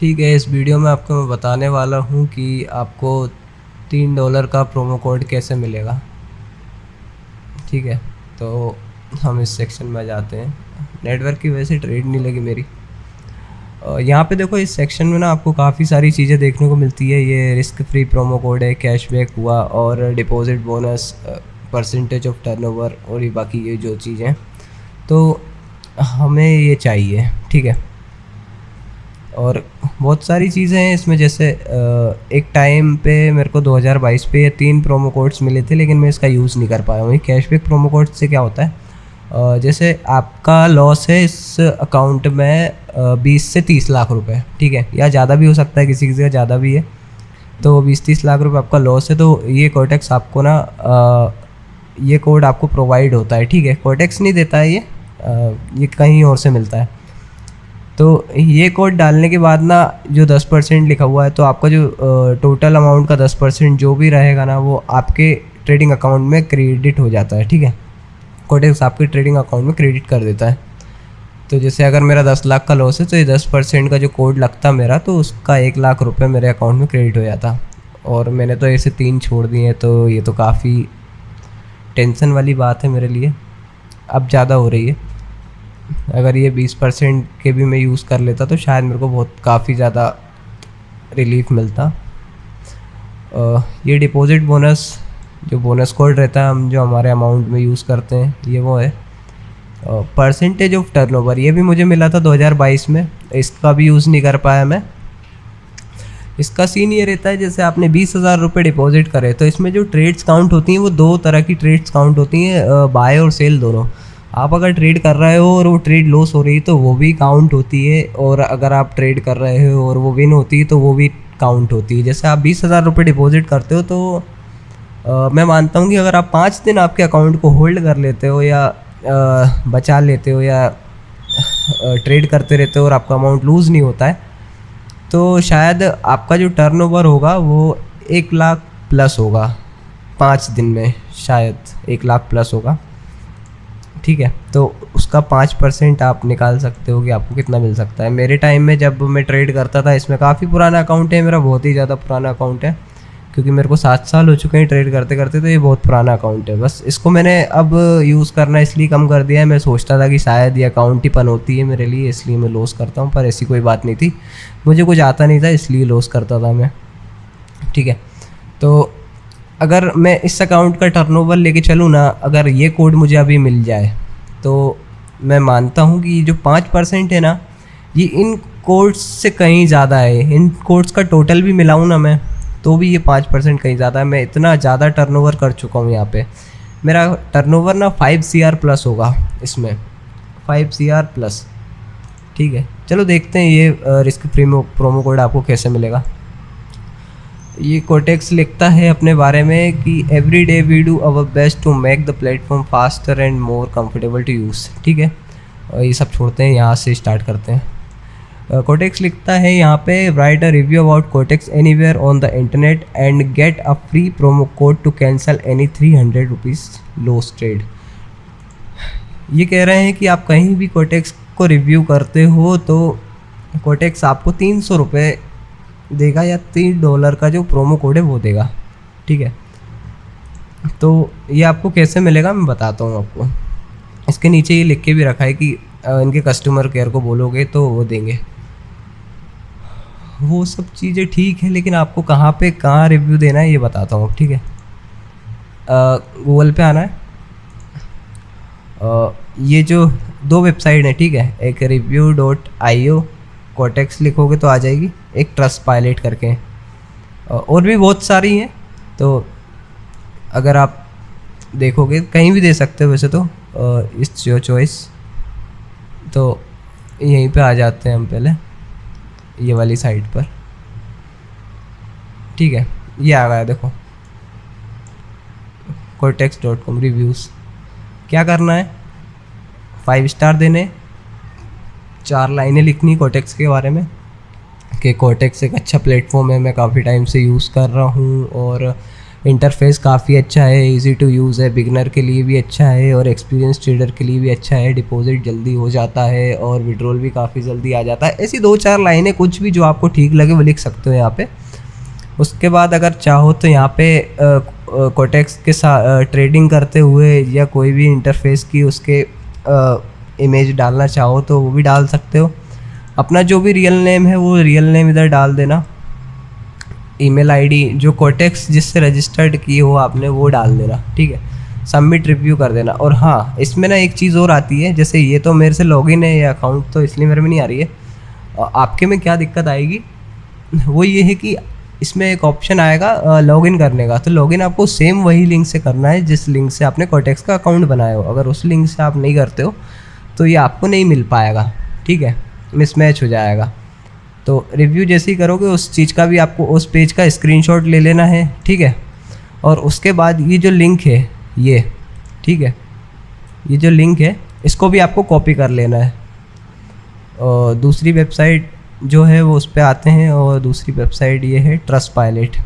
ठीक है, इस वीडियो में आपको मैं बताने वाला हूँ कि आपको $3 का प्रोमो कोड कैसे मिलेगा। ठीक है, तो हम इस सेक्शन में जाते हैं। नेटवर्क की वजह से ट्रेड नहीं लगी मेरी। यहाँ पे देखो, इस सेक्शन में ना आपको काफ़ी सारी चीज़ें देखने को मिलती है। ये रिस्क फ्री प्रोमो कोड है, कैशबैक हुआ और deposit bonus, percentage of turnover और ये बाकी ये जो चीज़ें हैं, तो हमें ये चाहिए। ठीक है, और बहुत सारी चीज़ें हैं इसमें। जैसे एक टाइम पे मेरे को 2022 पे ये 3 प्रोमो कोड्स मिले थे, लेकिन मैं इसका यूज़ नहीं कर पाया हूँ। ये कैशबैक प्रोमो कोड से क्या होता है, जैसे आपका लॉस है इस अकाउंट में 20 से 30 लाख रुपए, ठीक है, या ज़्यादा भी हो सकता है, किसी किसी का ज़्यादा भी है। तो 20-30 लाख रुपए आपका लॉस है, तो ये कोटेक्स आपको ना ये कोड आपको प्रोवाइड होता है। ठीक है, कोटेक्स नहीं देता है, ये कहीं और से मिलता है। तो ये कोड डालने के बाद ना जो 10% लिखा हुआ है, तो आपका जो टोटल अमाउंट का 10% जो भी रहेगा ना, वो आपके ट्रेडिंग अकाउंट में क्रेडिट हो जाता है। ठीक है, कोटेक्स आपके ट्रेडिंग अकाउंट में क्रेडिट कर देता है। तो जैसे अगर मेरा 10 लाख का लॉस है, तो ये 10% का जो कोड लगता मेरा, तो उसका 1 लाख रुपए मेरे अकाउंट में क्रेडिट हो जाता। और मैंने तो ऐसे 3 छोड़ दिए हैं, तो ये तो काफ़ी टेंशन वाली बात है मेरे लिए। अब ज़्यादा हो रही है। अगर ये 20% के भी मैं यूज़ कर लेता तो शायद मेरे को बहुत काफ़ी ज़्यादा रिलीफ मिलता। ये डिपॉजिट बोनस, जो बोनस कोड रहता है हम जो हमारे अमाउंट में यूज़ करते हैं, ये वो है। परसेंटेज ऑफ टर्नओवर, ये भी मुझे मिला था 2022 में, इसका भी यूज़ नहीं कर पाया मैं। इसका सीन ये रहता है, जैसे आपने 20,000 रुपये डिपॉजिट करे, तो इसमें जो ट्रेड्स काउंट होती हैं वो 2 तरह की ट्रेड्स काउंट होती हैं, बाय और सेल दोनों। आप अगर ट्रेड कर रहे हो और वो ट्रेड लॉस हो रही है तो वो भी काउंट होती है, और अगर आप ट्रेड कर रहे हो और वो विन होती है तो वो भी काउंट होती है। जैसे आप 20,000 रुपये डिपॉजिट करते हो, तो मैं मानता हूँ कि अगर आप 5 दिन आपके अकाउंट को होल्ड कर लेते हो या बचा लेते हो या ट्रेड करते रहते हो और आपका अमाउंट लूज़ नहीं होता है, तो शायद आपका जो टर्नओवर होगा वो 1 लाख प्लस होगा। 5 दिन में शायद 1 लाख प्लस होगा। ठीक है, तो उसका 5% आप निकाल सकते हो कि आपको कितना मिल सकता है। मेरे टाइम में जब मैं ट्रेड करता था, इसमें काफ़ी पुराना अकाउंट है मेरा, बहुत ही ज़्यादा पुराना अकाउंट है, क्योंकि मेरे को 7 साल हो चुके हैं ट्रेड करते करते, तो ये बहुत पुराना अकाउंट है। बस इसको मैंने अब यूज़ करना इसलिए कम कर दिया है। मैं सोचता था कि शायद ये अकाउंट ही पनौती है मेरे लिए, इसलिए मैं लॉस करता हूँ, पर ऐसी कोई बात नहीं थी। मुझे कुछ आता नहीं था, इसलिए लॉस करता था मैं। ठीक है, तो अगर मैं इस अकाउंट का टर्नओवर लेके चलूँ ना, अगर ये कोड मुझे अभी मिल जाए, तो मैं मानता हूँ कि जो 5% है ना, ये इन कोड्स से कहीं ज़्यादा है। इन कोड्स का टोटल भी मिलाऊँ ना मैं, तो भी ये 5% कहीं ज़्यादा है। मैं इतना ज़्यादा टर्नओवर कर चुका हूँ यहाँ पे। मेरा टर्नओवर ना 5 CR प्लस होगा इसमें, 5 CR प्लस। ठीक है, चलो देखते हैं ये रिस्क फ्री प्रोमो कोड आपको कैसे मिलेगा। ये कोटेक्स लिखता है अपने बारे में कि every day we do our best to make the platform faster and more comfortable to use. ठीक है, और ये सब छोड़ते हैं, यहाँ से स्टार्ट करते हैं। कोटेक्स लिखता है यहाँ पे, write a review about Quotex anywhere on the internet and get a free promo code to cancel any 300 rupees loss trade. ये कह रहे हैं कि आप कहीं भी कोटेक्स को रिव्यू करते हो तो कोटेक्स आपको 300 रुपये देगा, या $3 का जो प्रोमो कोड है वो देगा। ठीक है, तो ये आपको कैसे मिलेगा मैं बताता हूँ आपको। इसके नीचे ये लिख के भी रखा है कि इनके कस्टमर केयर को बोलोगे तो वो देंगे। वो सब चीज़ें ठीक है, लेकिन आपको कहाँ रिव्यू देना है ये बताता हूँ। ठीक है, गूगल पे आना है। ये जो 2 वेबसाइट है, ठीक है, एक review.io, कोटेक्स लिखोगे तो आ जाएगी, एक ट्रस्ट पायलट करके, और भी बहुत सारी हैं। तो अगर आप देखोगे कहीं भी दे सकते हो वैसे तो, इस जो चॉइस, तो यहीं पे आ जाते हैं हम पहले ये वाली साइट पर। ठीक है, ये आ गया देखो, कोटेक्स.com रिव्यूज़। क्या करना है, 5 स्टार देने, 4 लाइनें लिखनी कोटेक्स के बारे में कि कोटेक्स एक अच्छा प्लेटफॉर्म है, मैं काफ़ी टाइम से यूज़ कर रहा हूँ और इंटरफेस काफ़ी अच्छा है, इजी टू यूज़ है, बिगनर के लिए भी अच्छा है और एक्सपीरियंस ट्रेडर के लिए भी अच्छा है। डिपॉजिट जल्दी हो जाता है और विड्रॉल भी काफ़ी जल्दी आ जाता है। ऐसी 2-4 लाइनें, कुछ भी जो आपको ठीक लगे वो लिख सकते हो यहाँ पे। उसके बाद अगर चाहो तो यहाँ पे कोटेक्स के साथ ट्रेडिंग करते हुए या कोई भी इंटरफेस की उसके इमेज डालना चाहो तो वो भी डाल सकते हो। अपना जो भी रियल नेम है वो रियल नेम इधर डाल देना। ईमेल आईडी जो कोटेक्स जिससे रजिस्टर्ड की हो आपने वो डाल देना, ठीक है। सबमिट रिव्यू कर देना। और हाँ, इसमें ना एक चीज़ और आती है, जैसे ये तो मेरे से लॉगिन है ये अकाउंट, तो इसलिए मेरे में नहीं आ रही है। आपके में क्या दिक्कत आएगी वो ये है कि इसमें एक ऑप्शन आएगा लॉगिन करने का। तो लॉगिन आपको सेम वही लिंक से करना है जिस लिंक से आपने कोटेक्स का अकाउंट बनाया हो। अगर उस लिंक से आप नहीं करते हो तो ये आपको नहीं मिल पाएगा, ठीक है, मिसमैच हो जाएगा। तो रिव्यू जैसे ही करोगे उस चीज़ का भी आपको उस पेज का स्क्रीनशॉट ले लेना है, ठीक है। और उसके बाद ये जो लिंक है ये, ठीक है, ये जो लिंक है इसको भी आपको कॉपी कर लेना है। और दूसरी वेबसाइट जो है वो उस पर आते हैं, और दूसरी वेबसाइट ये है ट्रस्ट पायलट।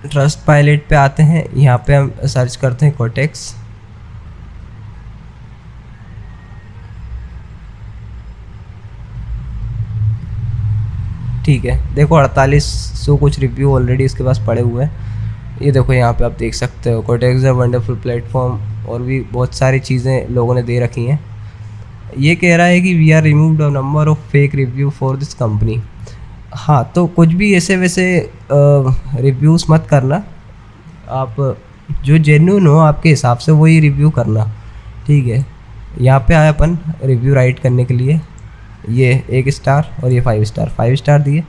ट्रस्ट पायलट पे आते हैं, यहाँ पे हम सर्च करते हैं कोटेक्स। ठीक है, देखो 4800 कुछ रिव्यू ऑलरेडी इसके पास पड़े हुए हैं। ये देखो यहाँ पे आप देख सकते हो कोटेक्स अ वंडरफुल प्लेटफॉर्म, और भी बहुत सारी चीज़ें लोगों ने दे रखी हैं। ये कह रहा है कि we are removed a number of fake review for this company. हाँ, तो कुछ भी ऐसे वैसे रिव्यूज़ मत करना, आप जो जेन्युइन हो आपके हिसाब से वही रिव्यू करना, ठीक है। यहाँ पे आए अपन रिव्यू राइट करने के लिए, ये 1 स्टार और ये 5 स्टार, 5 स्टार दिए।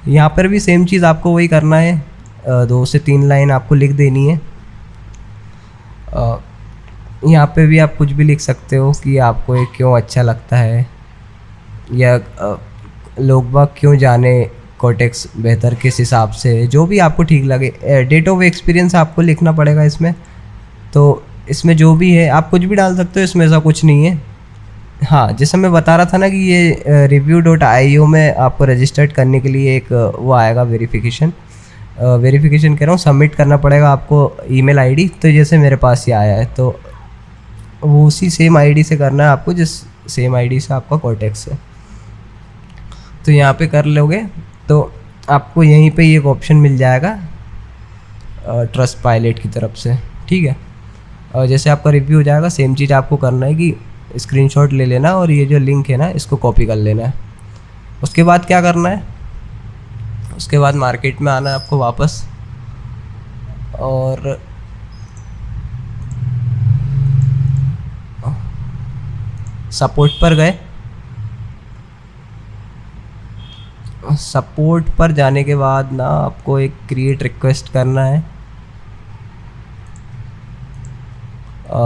यहाँ पर भी सेम चीज़ आपको वही करना है, 2 से 3 लाइन आपको लिख देनी है। यहाँ पे भी आप कुछ भी लिख सकते हो कि आपको ये क्यों अच्छा लगता है, या लोग बाग क्यों जाने कोटेक्स बेहतर किस हिसाब से, जो भी आपको ठीक लगे। डेट ऑफ एक्सपीरियंस आपको लिखना पड़ेगा इसमें, तो इसमें जो भी है आप कुछ भी डाल सकते हो, इसमें ऐसा कुछ नहीं है। हाँ, जैसे मैं बता रहा था ना कि ये review.io में आपको रजिस्टर्ड करने के लिए एक वो आएगा वेरिफिकेशन कह रहा हूँ, सबमिट करना पड़ेगा आपको ईमेल आईडी। तो जैसे मेरे पास ये आया है तो वो उसी सेम आईडी से करना है आपको जिस सेम आईडी से आपका कोटेक्स है। तो यहाँ पे कर लोगे तो आपको यहीं पे एक ऑप्शन मिल जाएगा ट्रस्ट पायलट की तरफ से, ठीक है। और जैसे आपका रिव्यू हो जाएगा सेम चीज़ आपको करना है कि स्क्रीनशॉट ले लेना और ये जो लिंक है ना इसको कॉपी कर लेना है। उसके बाद क्या करना है, उसके बाद मार्केट में आना है आपको वापस, और सपोर्ट पर गए। सपोर्ट पर जाने के बाद ना आपको एक क्रिएट रिक्वेस्ट करना है।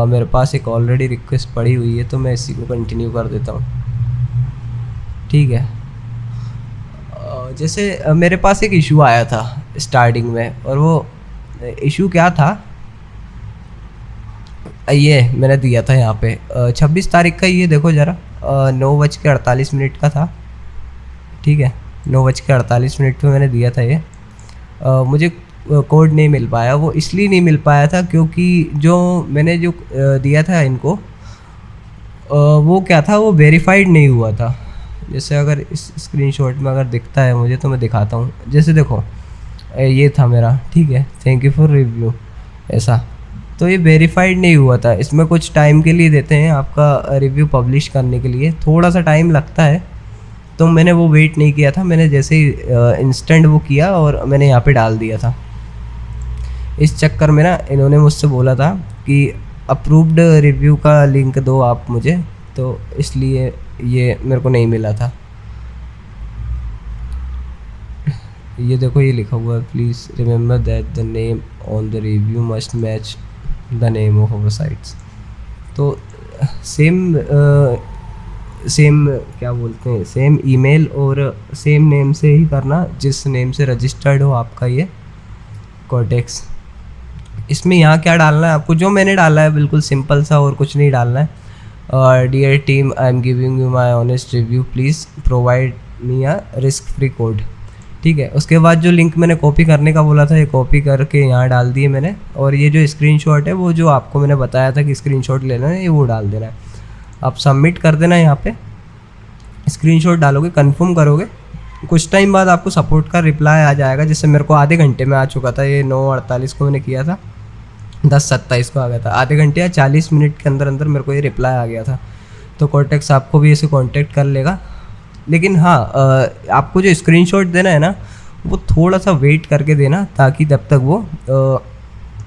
मेरे पास एक ऑलरेडी रिक्वेस्ट पड़ी हुई है तो मैं इसी को कंटिन्यू कर देता हूँ, ठीक है। जैसे मेरे पास एक इशू आया था स्टार्टिंग में, और वो इशू क्या था, ये मैंने दिया था यहाँ पे 26 तारीख का। ये देखो ज़रा 9:48 का था, ठीक है, 9:48 पे मैंने दिया था ये। मुझे कोड नहीं मिल पाया, वो इसलिए नहीं मिल पाया था क्योंकि जो मैंने जो दिया था इनको वो क्या था, वो वेरीफाइड नहीं हुआ था। जैसे अगर इस स्क्रीनशॉट में अगर दिखता है मुझे तो मैं दिखाता हूँ। जैसे देखो ये था मेरा, ठीक है, थैंक यू फॉर रिव्यू, ऐसा। तो ये वेरीफाइड नहीं हुआ था। इसमें कुछ टाइम के लिए देते हैं आपका रिव्यू पब्लिश करने के लिए, थोड़ा सा टाइम लगता है। तो मैंने वो वेट नहीं किया था, मैंने जैसे ही इंस्टेंट वो किया और मैंने यहाँ पे डाल दिया था। इस चक्कर में ना इन्होंने मुझसे बोला था कि अप्रूव्ड रिव्यू का लिंक दो आप मुझे, तो इसलिए ये मेरे को नहीं मिला था। ये देखो ये लिखा हुआ है, please remember that the name on the review must match the name of our sites. तो सेम क्या बोलते हैं, सेम ईमेल और सेम नेम से ही करना जिस नेम से रजिस्टर्ड हो आपका ये कोटेक्स। इसमें यहाँ क्या डालना है आपको, जो मैंने डाला है बिल्कुल सिंपल सा, और कुछ नहीं डालना है। और dear team, I am giving you my honest review, please provide me a risk free code. ठीक है। उसके बाद जो लिंक मैंने कॉपी करने का बोला था, ये कॉपी करके यहाँ डाल दिए मैंने, और ये जो स्क्रीनशॉट है वो जो आपको मैंने बताया था कि स्क्रीनशॉट लेना है, ये वो डाल देना है। आप सबमिट कर देना, यहाँ पे स्क्रीनशॉट डालोगे, कंफर्म करोगे, कुछ टाइम बाद आपको सपोर्ट का रिप्लाई आ जाएगा। जैसे मेरे को आधे घंटे में आ चुका था, ये 9:48 को मैंने किया था, 10:27 को आ गया था। आधे घंटे या 40 मिनट के अंदर अंदर मेरे को ये रिप्लाई आ गया था। तो कॉर्टेक्स आपको भी इसे कांटेक्ट कर लेगा। लेकिन हाँ, आपको जो स्क्रीनशॉट देना है ना, वो थोड़ा सा वेट करके देना, ताकि तब तक वो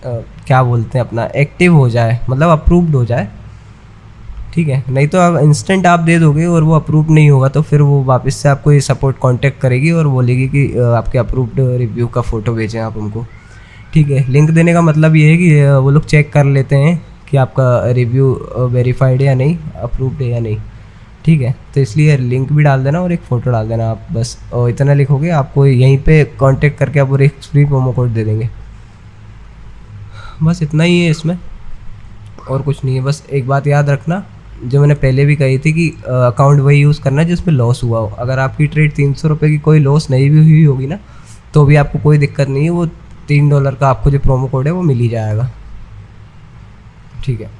क्या बोलते हैं अपना एक्टिव हो जाए, मतलब अप्रूव्ड हो जाए, ठीक है। नहीं तो आप इंस्टेंट आप दे दोगे और वो अप्रूव नहीं होगा, तो फिर वो वापस से आपको ये सपोर्ट कांटेक्ट करेगी और बोलेगी कि आपके अप्रूव्ड रिव्यू का फ़ोटो भेजें आप हमको, ठीक है। लिंक देने का मतलब ये है कि वो लोग चेक कर लेते हैं कि आपका रिव्यू वेरीफाइड है या नहीं, अप्रूव्ड है या नहीं, ठीक है। तो इसलिए लिंक भी डाल देना और एक फ़ोटो डाल देना आप, बस और इतना लिखोगे, आपको यहीं पे कांटेक्ट करके आप और एक फ्री प्रोमो कोड दे देंगे। बस इतना ही है इसमें, और कुछ नहीं है। बस एक बात याद रखना, जो मैंने पहले भी कही थी कि अकाउंट वही यूज़ करना है जिसमें लॉस हुआ हो। अगर आपकी ट्रेड 300 रुपये की कोई लॉस नहीं भी हुई होगी ना, तो भी आपको कोई दिक्कत नहीं है, वो $3 का आपको जो प्रोमो कोड है वो मिल ही जाएगा, ठीक है।